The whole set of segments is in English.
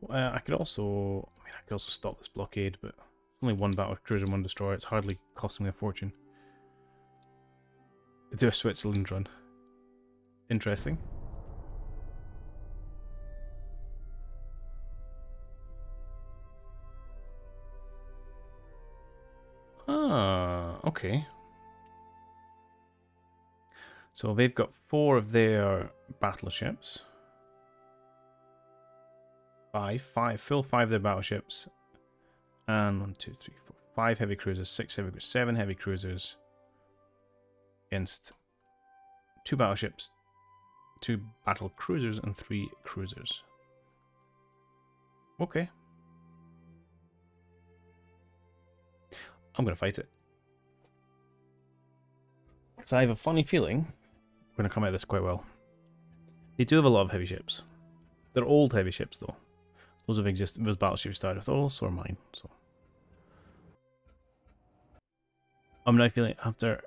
I could also, I mean, I could also stop this blockade, but only one battle cruiser and one destroyer. It's hardly costing me a fortune. Do a Switzerland run. Interesting. Ah, okay. So they've got 4 of their battleships. Full 5 of their battleships. And 1, 2, 3, 4, 5 heavy cruisers, 6 heavy cruisers, 7 heavy cruisers. Against 2 battleships, 2 battle cruisers, and 3 cruisers. Okay. I'm going to fight it. So I have a funny feeling we're going to come out of this quite well. They do have a lot of heavy ships. They're old heavy ships, though. Those have existed. Those battleships started with. Also are mine. So I'm now feeling, after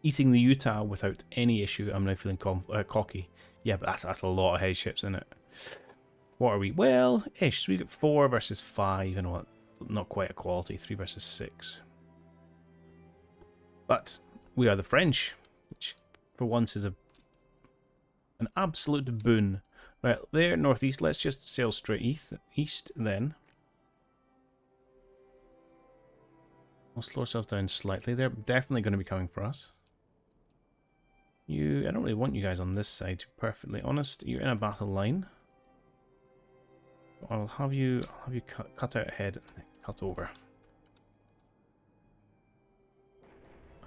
eating the Utah without any issue, I'm now feeling cocky. Yeah, but that's a lot of heavy ships, isn't it? What are we? Well, ish. So we got 4 versus 5. You know what? Not quite equality. 3 versus 6. But we are the French, which for once is an absolute boon. Right, there, northeast. Let's just sail straight east then. We'll slow ourselves down slightly. They're definitely going to be coming for us. I don't really want you guys on this side, to be perfectly honest. You're in a battle line. I'll have you cut out ahead and cut over.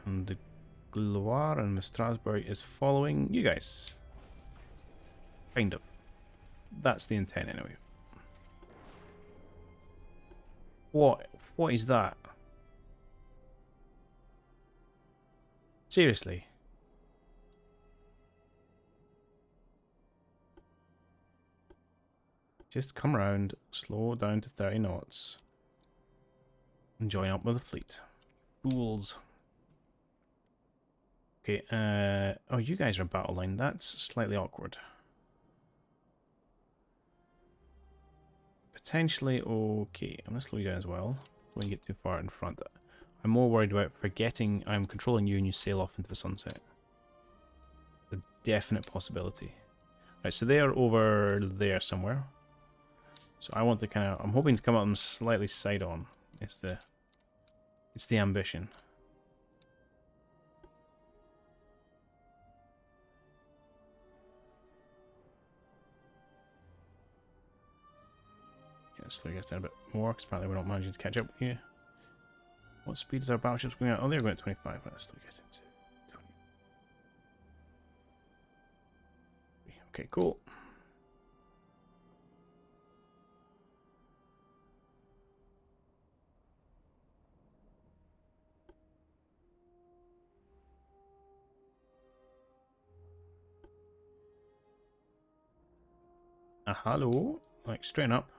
And the Gloire and the Strasbourg is following you guys. Kind of. That's the intent anyway. What is that? Seriously? Just come around, slow down to 30 knots, and join up with the fleet. Fools. Okay, oh, you guys are battle line. That's slightly awkward. Potentially okay. I'm going to slow you down as well. Don't get too far in front. I'm more worried about forgetting I'm controlling you and you sail off into the sunset. A definite possibility. Right, so they are over there somewhere. So I want to kind of, I'm hoping to come at them slightly side on. It's the ambition. Okay, let's slow you guys down a bit more, because apparently we're not managing to catch up with you. What speed is our battleships going at? Oh, they're going at 25. Let's slow you guys into 20. Okay, cool. Hello, like straighten up.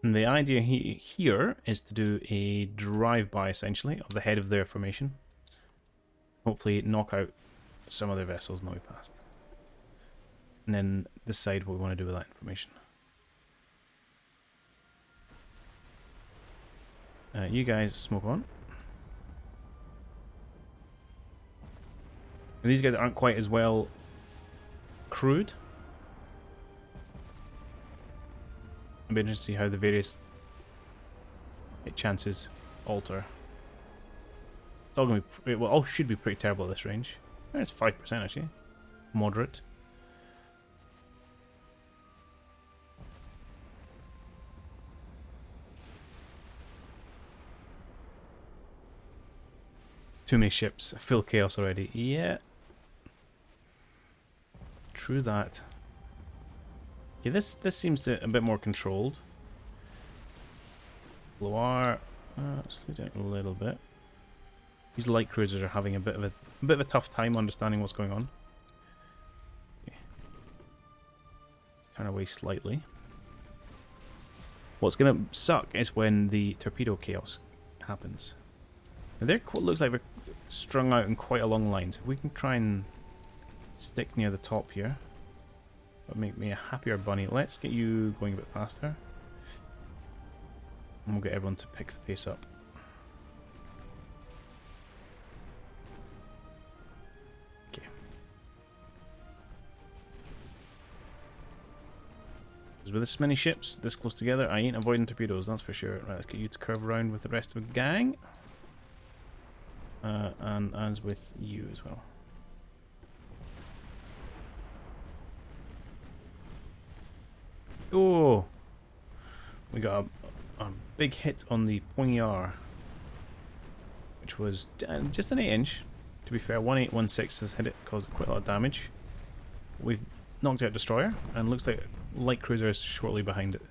And the idea here is to do a drive-by, essentially, of the head of their formation. Hopefully knock out some of their vessels now we passed. And then decide what we want to do with that information. You guys smoke on. And these guys aren't quite as well crewed. I'll be interested to see how the various chances alter. It's all going to be, well, all should be pretty terrible at this range. It's 5% actually. Moderate. Too many ships. Full chaos already. Yeah. True that. Okay, this seems to a bit more controlled. Loire, slow down a little bit. These light cruisers are having a bit of a tough time understanding what's going on. Okay. Let's turn away slightly. What's gonna suck is when the torpedo chaos happens. Now they're looks like they're strung out in quite a long line. So we can try and stick near the top here. That'll make me a happier bunny. Let's get you going a bit faster. And we'll get everyone to pick the pace up. Okay. Because with this many ships this close together, I ain't avoiding torpedoes, that's for sure. Right, let's get you to curve around with the rest of the gang. And as with you as well. Oh! We got a big hit on the Poignard, which was just an 8-inch. To be fair, 1816 has hit it, caused quite a lot of damage. We've knocked out Destroyer, and looks like light cruiser is shortly behind it.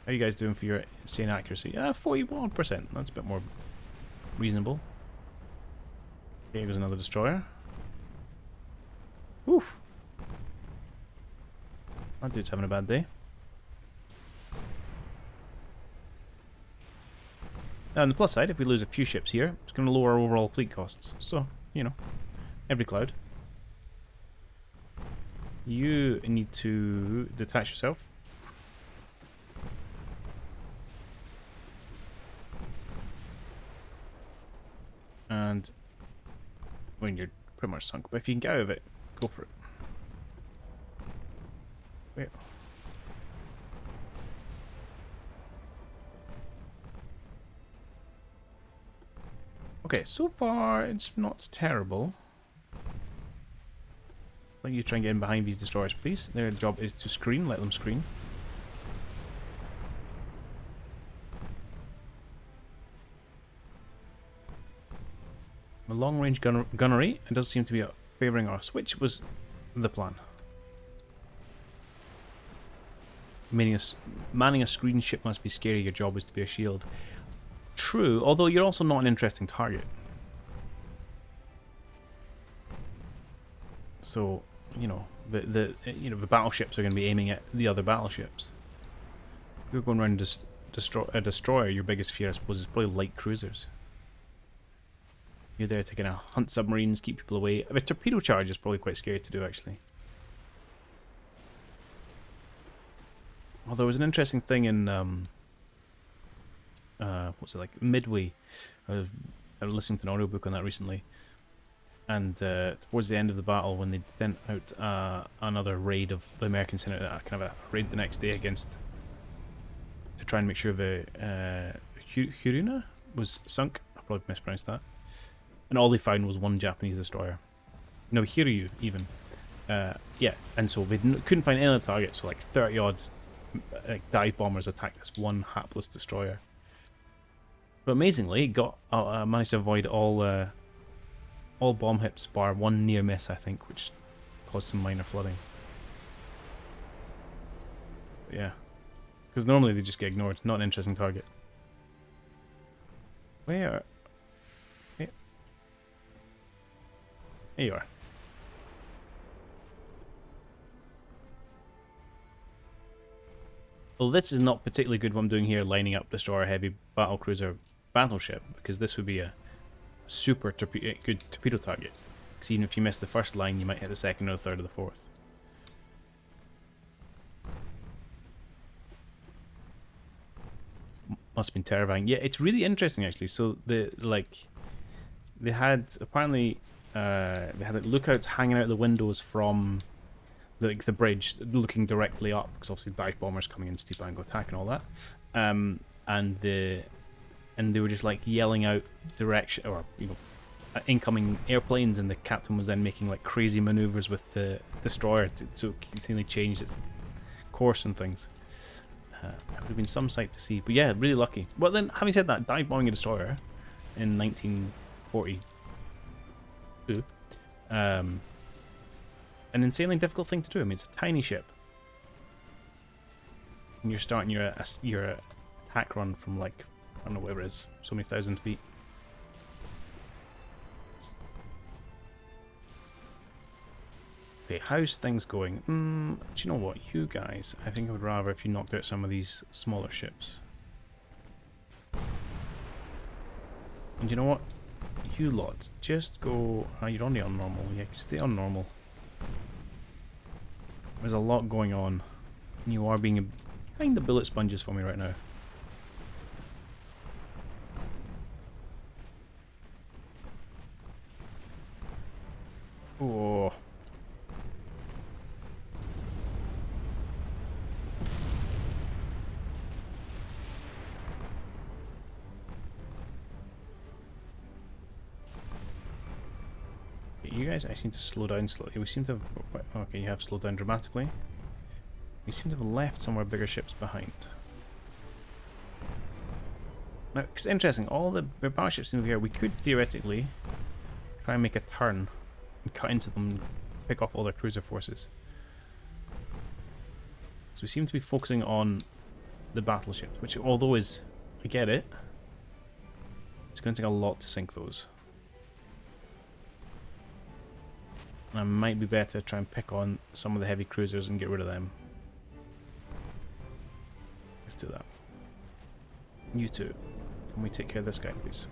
How are you guys doing for your insane accuracy? 41%. That's a bit more reasonable. Okay, here goes another Destroyer. Oof. That dude's having a bad day. Now, on the plus side, if we lose a few ships here, it's going to lower our overall fleet costs. So, you know, every cloud. You need to detach yourself. And when you're pretty much sunk, but if you can get out of it, go for it. Wait. Okay, so far it's not terrible. Let you try and get in behind these destroyers, please. Their job is to screen, let them screen. The long-range gunnery, it does seem to be favouring us, which was the plan. Manning a screen ship must be scary, your job is to be a shield. True, although you're also not an interesting target. So, you know, the battleships are going to be aiming at the other battleships. If you're going around a destroyer, your biggest fear, I suppose, is probably light cruisers. You're there to kind of hunt submarines, keep people away. A torpedo charge is probably quite scary to do, actually. Well, there was an interesting thing in what's it like, Midway. I was listening to an audiobook on that recently, and towards the end of the battle, when they sent out another raid of the Americans, sent out kind of a raid the next day to try and make sure the Hiruna was sunk. I probably mispronounced that. And all they found was one Japanese destroyer. No, Hiryu even. Yeah, and so they couldn't find any other targets, so like 30 odd dive bombers attacked this one hapless destroyer. But amazingly, it managed to avoid all bomb hits bar one near miss, I think, which caused some minor flooding. But yeah, because normally they just get ignored. Not an interesting target. Where? Here you are. Well, this is not particularly good what I'm doing here, lining up destroyer, heavy battlecruiser, battleship, because this would be a super good torpedo target. Because even if you miss the first line, you might hit the second or the third or the fourth. Must have been terrifying. Yeah, it's really interesting actually. So they had apparently they had lookouts hanging out the windows from the bridge, looking directly up, because obviously dive bombers coming in, steep angle attack and all that. And they were just like yelling out direction, or incoming airplanes, and the captain was then making like crazy maneuvers with the destroyer to continually change its course and things. It would have been some sight to see, but yeah, really lucky. Well then, having said that, dive bombing a destroyer in 1942, an insanely difficult thing to do. I mean, it's a tiny ship, and you're starting your attack run from like, I don't know, whatever it is, so many thousand feet. Okay, how's things going? Do you know what, you guys, I think I would rather if you knocked out some of these smaller ships. And you know what? You lot, just go... you're only on normal. Yeah, stay on normal. There's a lot going on. You are being kind of bullet sponges for me right now. Oh. You guys actually need to slow down slightly. We seem to have... Okay, you have slowed down dramatically. We seem to have left some of our bigger ships behind. Now, it's interesting, all the battleships in here, we could theoretically try and make a turn and cut into them and pick off all their cruiser forces. So we seem to be focusing on the battleships, which although is... I get it. It's going to take a lot to sink those. And it might be better to try and pick on some of the heavy cruisers and get rid of them. Let's do that. You two, can we take care of this guy, please?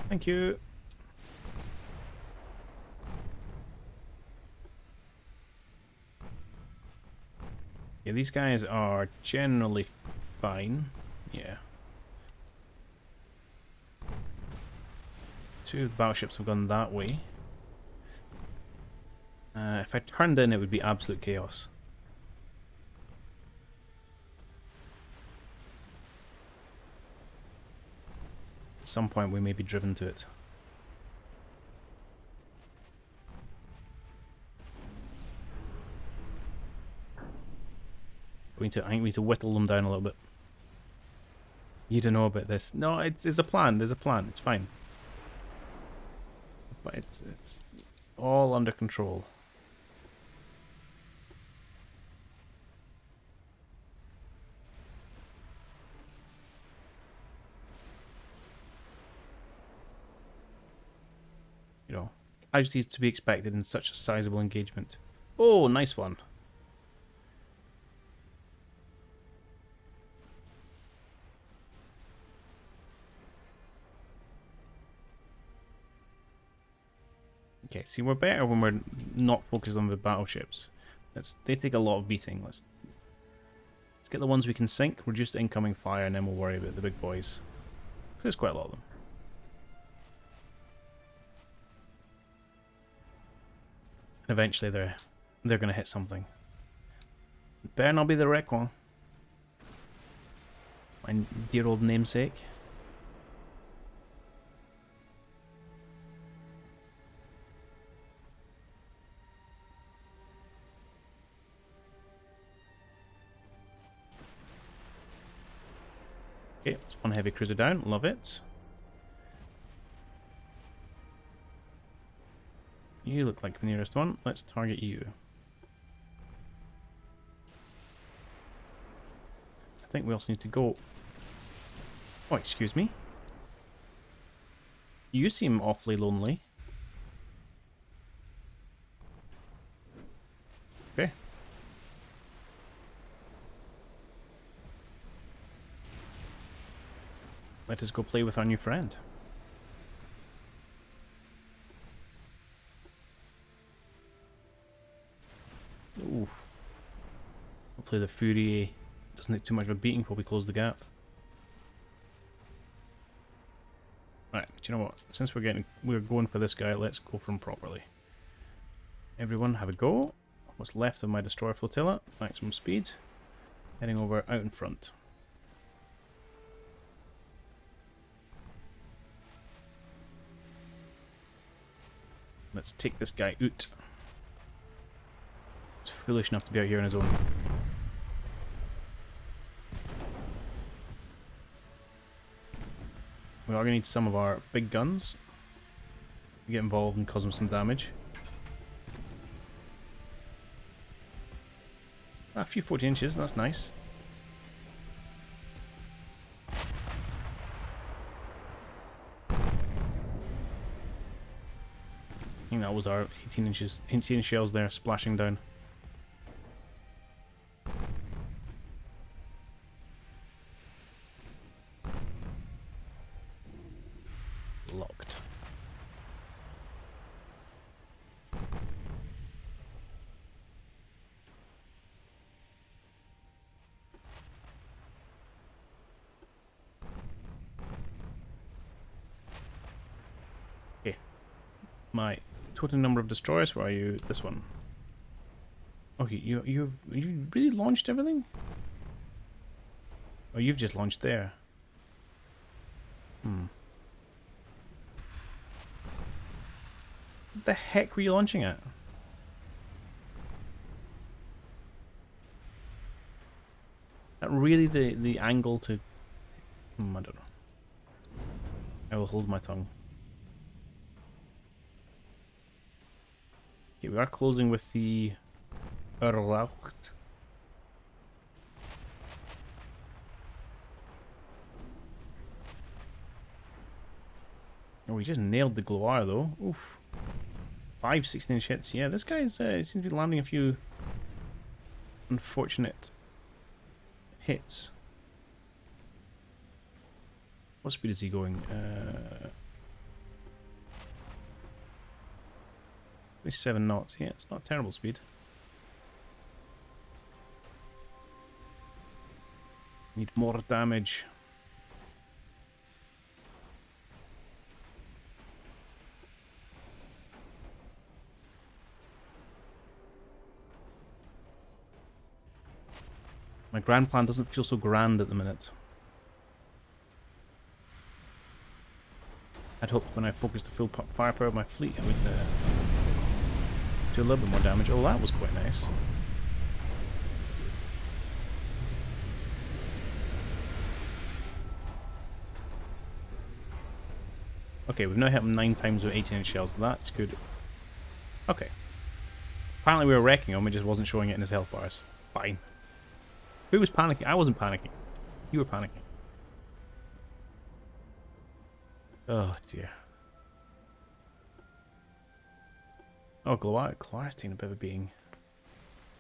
Thank you. Yeah, these guys are generally fine. Yeah. Two of the battleships have gone that way. If I turned in, it would be absolute chaos. At some point, we may be driven to it. I think we need to whittle them down a little bit. You don't know about this. No, it's a plan. There's a plan. It's fine. But it's all under control. You know, casualties to be expected in such a sizable engagement. Oh, nice one. Okay, see, we're better when we're not focused on the battleships. They take a lot of beating. Let's get the ones we can sink, reduce the incoming fire, and then we'll worry about the big boys. There's quite a lot of them. And eventually they're going to hit something. Better not be the wreck one. My dear old namesake. Okay, that's one heavy cruiser down. Love it. You look like the nearest one. Let's target you. I think we also need to go... Oh, excuse me. You seem awfully lonely. Okay. Let us go play with our new friend. Ooh. Hopefully the Fury doesn't take too much of a beating while we close the gap. Right, but you know what? Since we're going for this guy, let's go for him properly. Everyone have a go. What's left of my destroyer flotilla, maximum speed. Heading over out in front. Let's take this guy out. He's foolish enough to be out here on his own. We are going to need some of our big guns to get involved and cause them some damage. A few 40 inches, that's nice. I think that was our 18 shells there splashing down. Locked. my total number of destroyers. Where are you? This one. Okay, you really launched everything? Oh, you've just launched there. Hmm. What the heck were you launching at? That really the angle to... I don't know. I will hold my tongue. Okay, we are closing with the Erlaucht. Oh, we just nailed the Gloire though. Oof. 5 16-inch hits. Yeah, this guy's seems to be landing a few unfortunate hits. What speed is he going? 27 knots. Yeah, it's not terrible speed. Need more damage. My grand plan doesn't feel so grand at the minute. I'd hoped when I focused the full firepower of my fleet I would do a little bit more damage. Oh, that was quite nice. Okay, we've now hit him 9 times with 18-inch shells. That's good. Okay. Apparently we were wrecking him, it just wasn't showing it in his health bars. Fine. Who was panicking? I wasn't panicking. You were panicking. Oh dear. Oh, Gloire's taking a bit of a beating.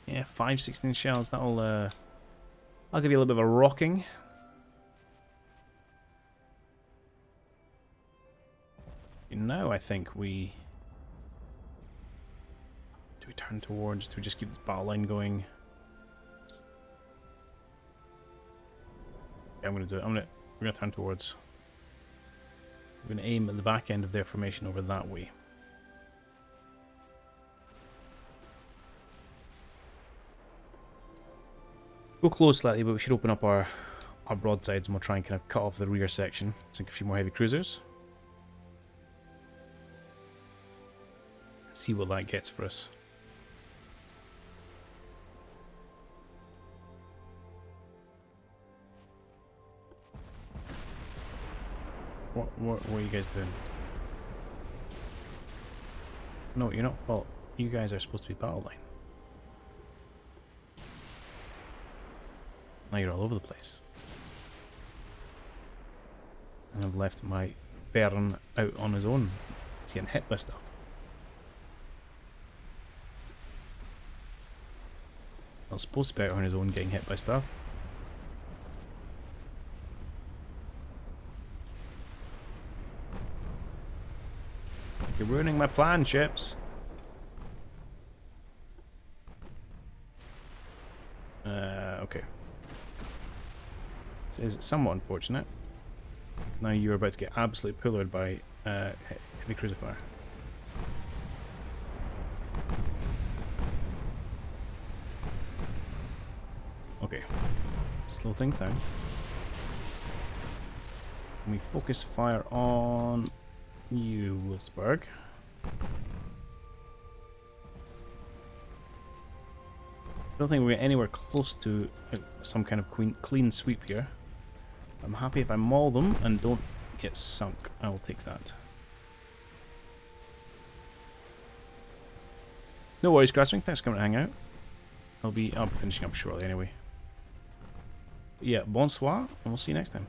Yeah, 5 16 shells. That'll I'll give you a little bit of a rocking. Now I think we... Do we turn towards... Do we just keep this battle line going? Yeah, I'm going to do it. We're going to turn towards... We're going to aim at the back end of their formation over that way. We'll close slightly, but we should open up our broadsides and we'll try and kind of cut off the rear section. Sink a few more heavy cruisers. See what that gets for us. What are you guys doing? No, you're not fault. You guys are supposed to be battle line. Now you're all over the place. And I've left my Baron out on his own. He's getting hit by stuff. Not supposed to be out on his own getting hit by stuff. You're ruining my plan, ships. Okay. So is it somewhat unfortunate? Because now you're about to get absolutely pillared by heavy cruiser fire. Okay. Slow things down. And we focus fire on you, Wolfsburg. I don't think we're anywhere close to some kind of clean sweep here. I'm happy if I maul them and don't get sunk. I will take that. No worries, Grasping. Thanks for coming to hang out. I'll be finishing up shortly anyway. But yeah, bonsoir, and we'll see you next time.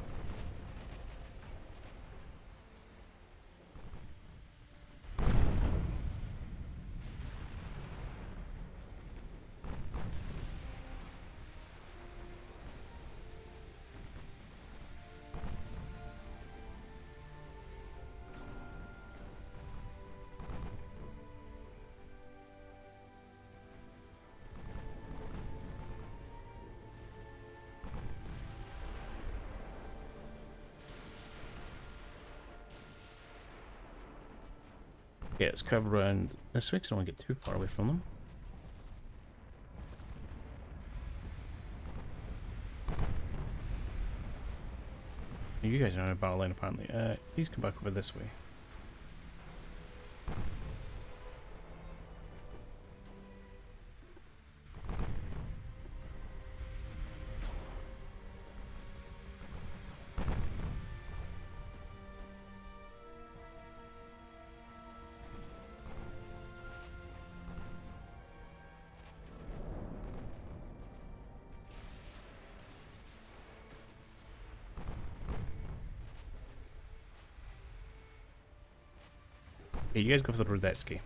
Okay, let's curve around this way, 'cause I don't want to get too far away from them. You guys are on a battle line apparently. Please come back over this way. Okay, you guys go for the Rodetsky.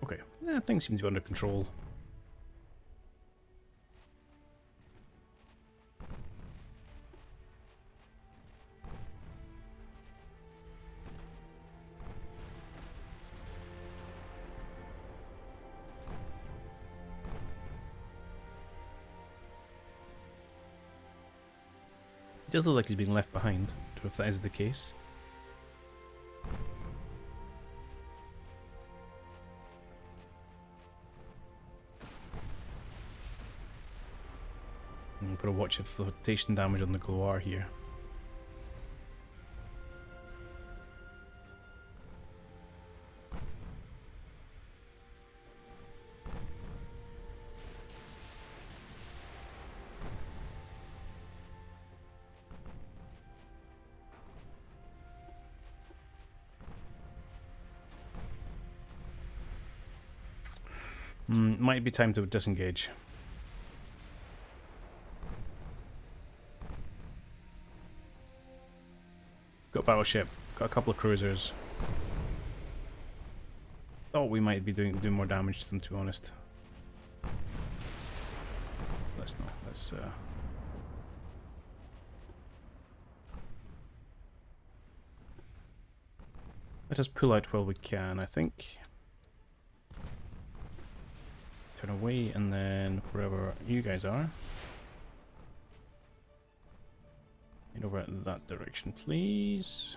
Okay, things seem to be under control. He does look like he's being left behind. Don't know if that is the case. I'm put a watch of flotation damage on the Gloire here. Might be time to disengage. Got a battleship, got a couple of cruisers. Thought we might be doing more damage to them, to be honest. Let's not. Let us pull out while we can, I think. Turn away, and then wherever you guys are. Head over in that direction, please.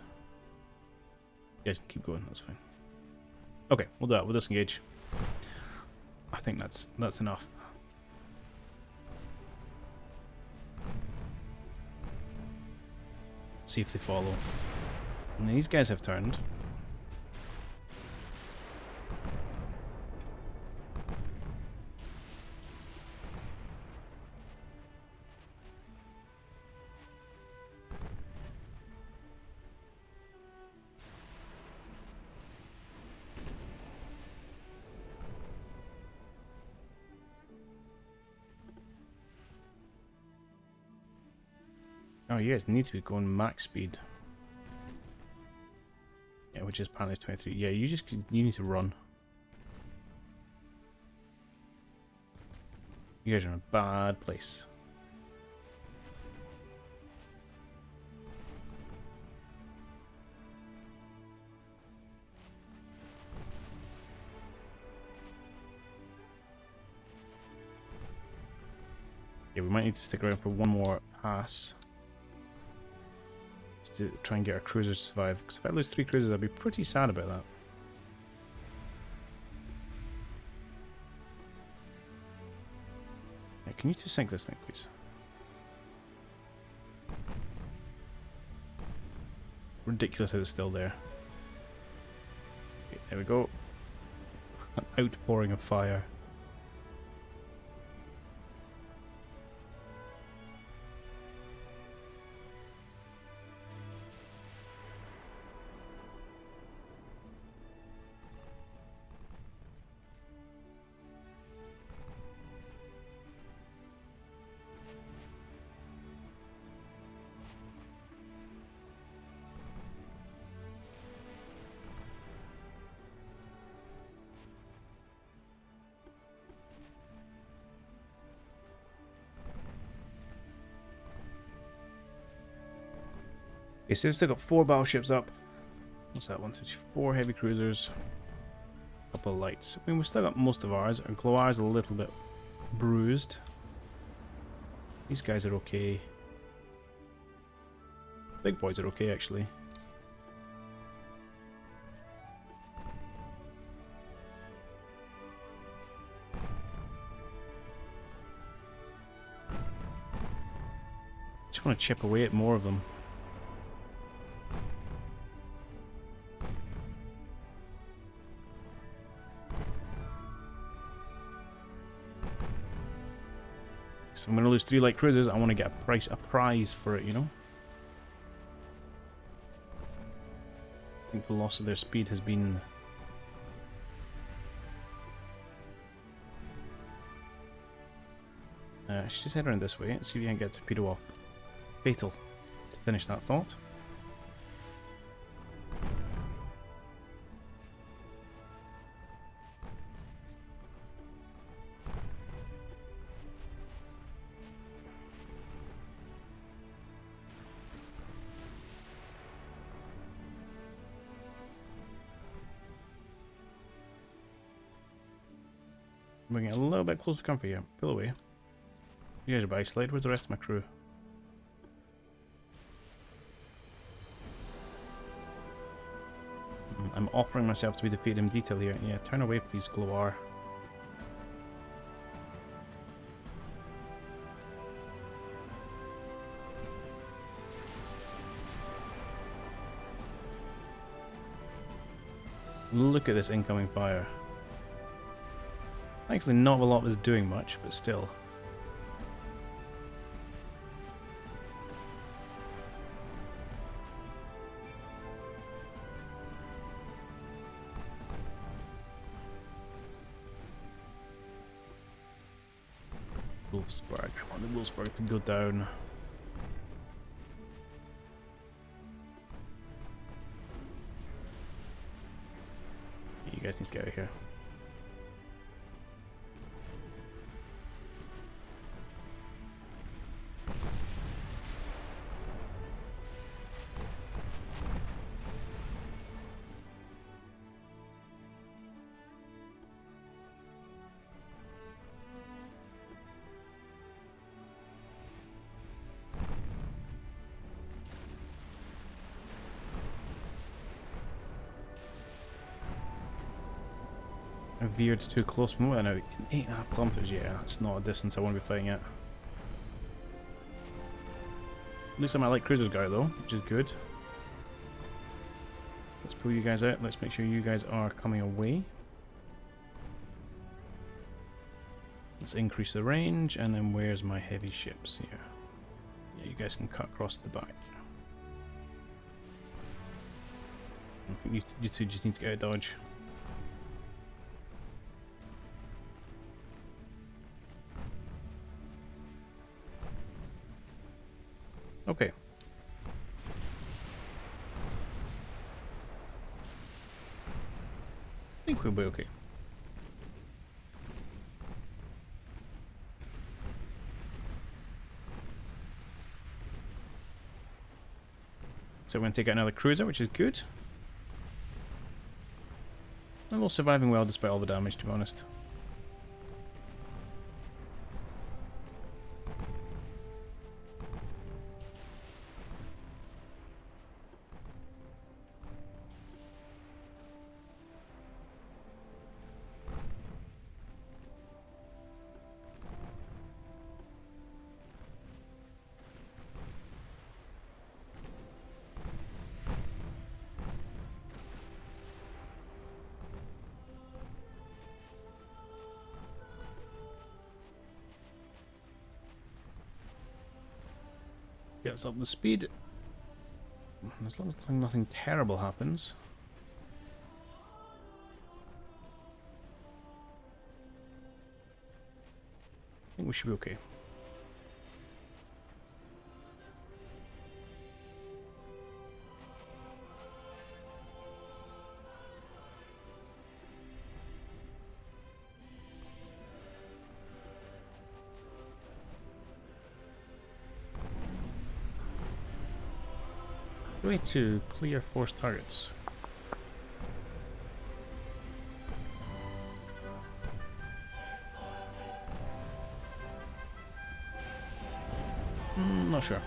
You guys can keep going, that's fine. Okay, we'll do that. We'll disengage. I think that's enough. See if they follow. And these guys have turned. Oh, you guys need to be going max speed. Yeah, which is apparently 23. Yeah, you need to run. You guys are in a bad place. Yeah, we might need to stick around for one more pass. Just to try and get our cruisers to survive. Because if I lose 3 cruisers, I'd be pretty sad about that. Yeah, can you two sink this thing, please? Ridiculous that it's still there. Okay, there we go. An outpouring of fire. Okay, so we've still got 4 battleships up. What's that? 1, 2, 3, 4 heavy cruisers. A couple of lights. I mean, we've still got most of ours. Our Gloir's a little bit bruised. These guys are okay. Big boys are okay, actually. Just want to chip away at more of them. So I'm going to lose 3 light cruisers. I want to get a prize for it, you know? I think the loss of their speed has been... let's just head around this way and see if we can get a torpedo off. Fatal. To finish that thought. We're getting a little bit close to comfort here. Pull away. You guys are by slide. Where's the rest of my crew? I'm offering myself to be defeated in detail here. Yeah, turn away please, Gloire. Look at this incoming fire. Thankfully not a lot was doing much, but still. Wolfsburg. I want the Wolfsburg to go down. You guys need to get out of here. I veered too close. Now, 8.5 kilometers, yeah, that's not a distance I want to be fighting at. At least my light cruisers got it though, which is good. Let's pull you guys out. Let's make sure you guys are coming away. Let's increase the range, and then where's my heavy ships here? Yeah, you guys can cut across the back. I think you two just need to get out of dodge. Okay. I think we'll be okay. So we're going to take out another cruiser, which is good. They're all surviving well despite all the damage, to be honest. Gets up the speed. As long as nothing terrible happens. I think we should be okay. Way to clear force targets. Not sure.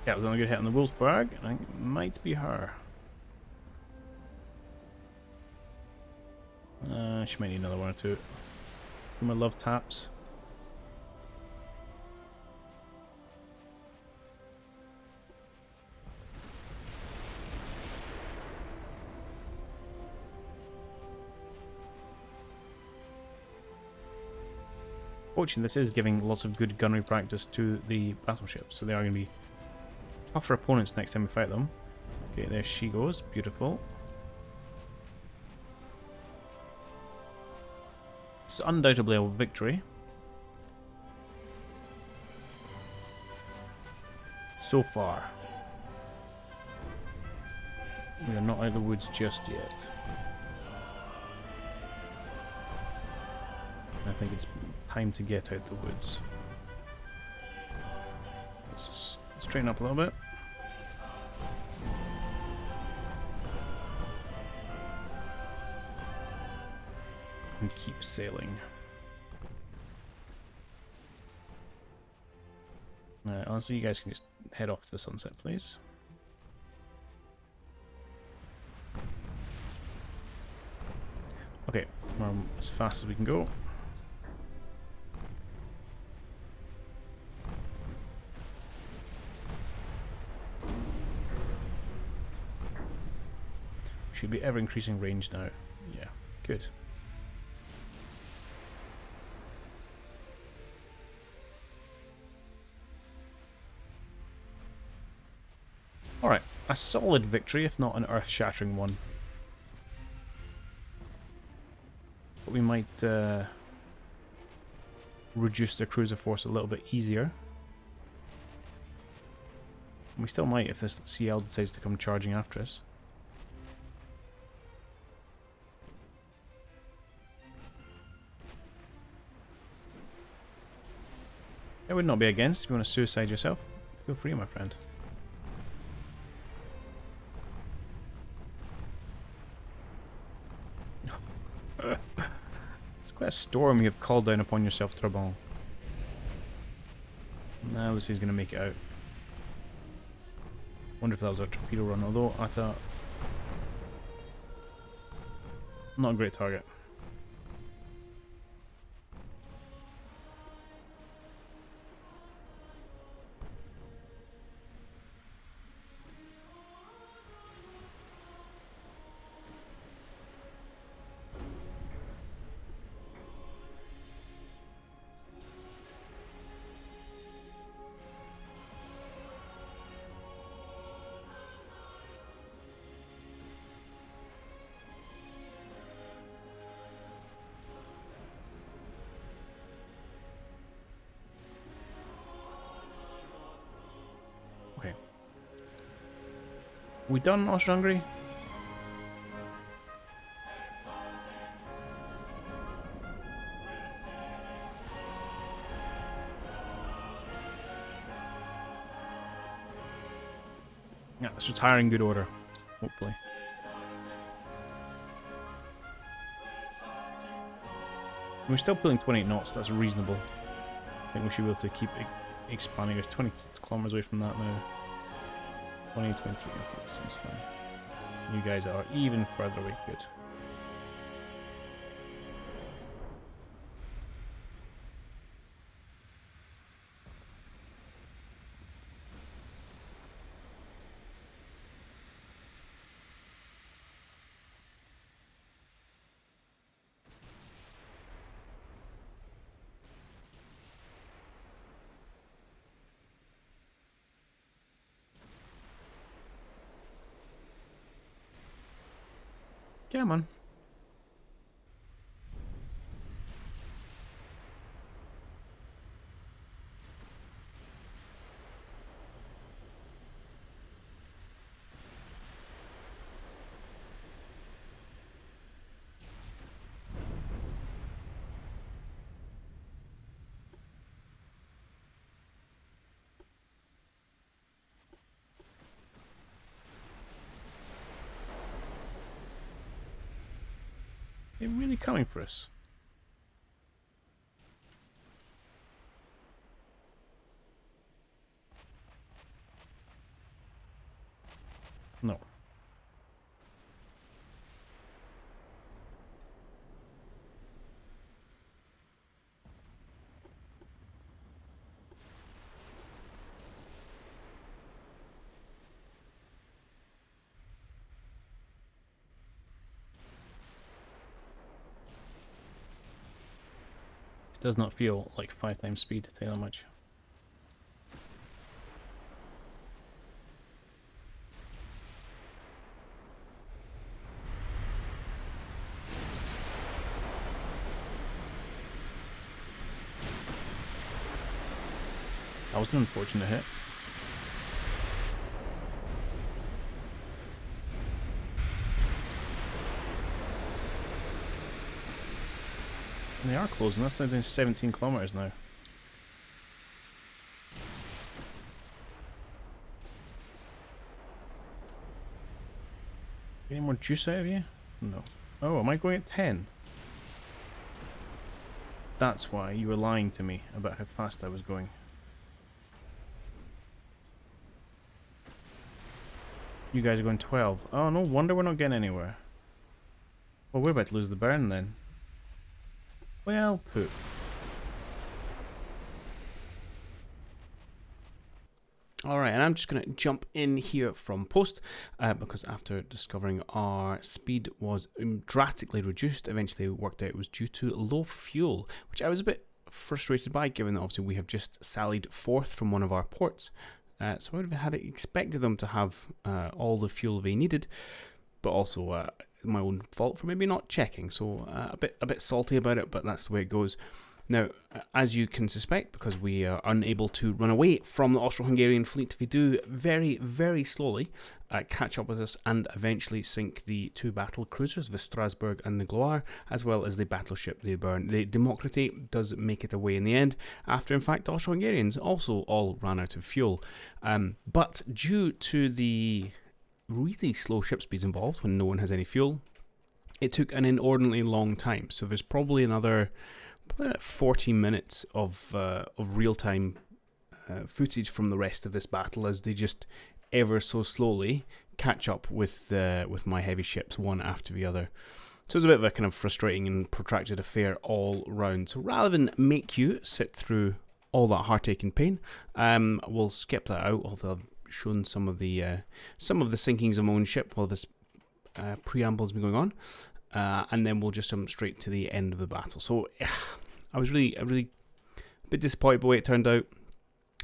Yeah, it was only a good hit on the Wolfsburg, and I think it might be her. She might need another one or two. From my love taps. Fortunately, this is giving lots of good gunnery practice to the battleships, so they are going to be tougher opponents next time we fight them. Okay, there she goes. Beautiful. It's undoubtedly a victory. So far. We are not out of the woods just yet. I think it's time to get out the woods. Let's straighten up a little bit. And keep sailing. Honestly, you guys can just head off to the sunset, please. Okay, we're as fast as we can go. Should be ever increasing range now. Yeah, good. Alright, a solid victory, if not an earth-shattering one. But we might reduce the cruiser force a little bit easier. We still might if this CL decides to come charging after us. I would not be against. If you want to suicide yourself, feel free, my friend. It's quite a storm you have called down upon yourself, Trabant. Nah, Lucy's going to make it out. Wonder if that was a torpedo run, although that's a... not a great target. Okay. We done Austria-Hungary? Yeah, let's retire in good order, hopefully. We're still pulling 28 knots, that's reasonable. I think we should be able to keep expanding. We're 20 kilometers away from that now. 20, 23, okay, seems fine. You guys are even further away, good. Come on. They're really coming for us. No. It does not feel like 5 times speed, to tell you that much. That was an unfortunate hit. They are closing. That's down to 17 kilometers now. Any more juice out of you? No. Oh, am I going at 10? That's why you were lying to me about how fast I was going. You guys are going 12. Oh, no wonder we're not getting anywhere. Well, we're about to lose the burn then. Well, poop. Alright, and I'm just going to jump in here from post, because after discovering our speed was drastically reduced, eventually it worked out it was due to low fuel, which I was a bit frustrated by, given that obviously we have just sallied forth from one of our ports. So I would have had expected them to have all the fuel they needed, but also my own fault for maybe not checking. So a bit salty about it, but that's the way it goes. Now, as you can suspect, because we are unable to run away from the Austro-Hungarian fleet, we do very, very slowly catch up with us and eventually sink the 2 battle cruisers, the Strasbourg and the Gloire, as well as the battleship, the Bern. The Democracy does make it away in the end, after in fact the Austro-Hungarians also all ran out of fuel. But due to the really slow ship speeds involved when no one has any fuel, it took an inordinately long time. So there's probably another 40 minutes of real-time footage from the rest of this battle as they just ever so slowly catch up with my heavy ships one after the other. So it's a bit of a kind of frustrating and protracted affair all round. So rather than make you sit through all that heartache and pain, we'll skip that out, although I've shown some of the sinkings of my own ship while this preamble has been going on. And then we'll just jump straight to the end of the battle. So I was really a bit disappointed by the way it turned out,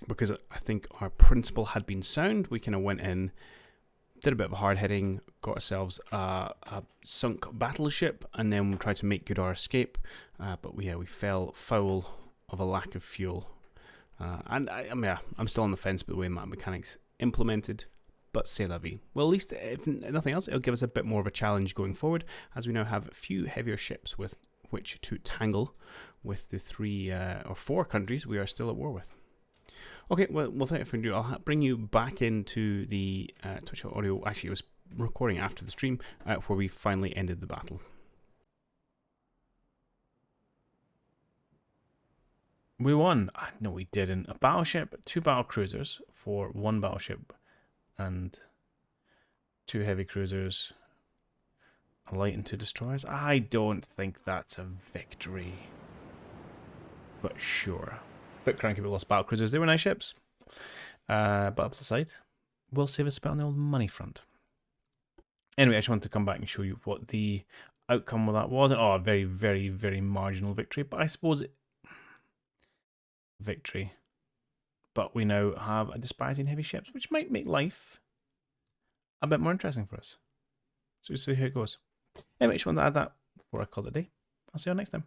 because I think our principle had been sound. We kind of went in, did a bit of a hard hitting, got ourselves a sunk battleship, and then we tried to make good our escape. But we fell foul of a lack of fuel. And I'm still on the fence with the way map mechanics implemented. But c'est la vie. Well, at least, if nothing else, it'll give us a bit more of a challenge going forward, as we now have a few heavier ships with which to tangle with the 3 or 4 countries we are still at war with. Okay, well, without further ado, I'll bring you back into the Twitch audio. Actually, it was recording after the stream, where we finally ended the battle. We won. No, we didn't. A battleship, 2 battle cruisers for 1 battleship, and 2 heavy cruisers, a light and 2 destroyers. I don't think that's a victory, but sure. Bit cranky we lost battle cruisers. They were nice ships, but up to the side, we'll save us a bit on the old money front. Anyway, I just wanted to come back and show you what the outcome of that was. Oh, a very, very, very marginal victory, but I suppose victory. But we now have a disparity in heavy ships, which might make life a bit more interesting for us. So we'll see how it goes. Anyway, I just wanted to add that before I call it a day. I'll see you all next time.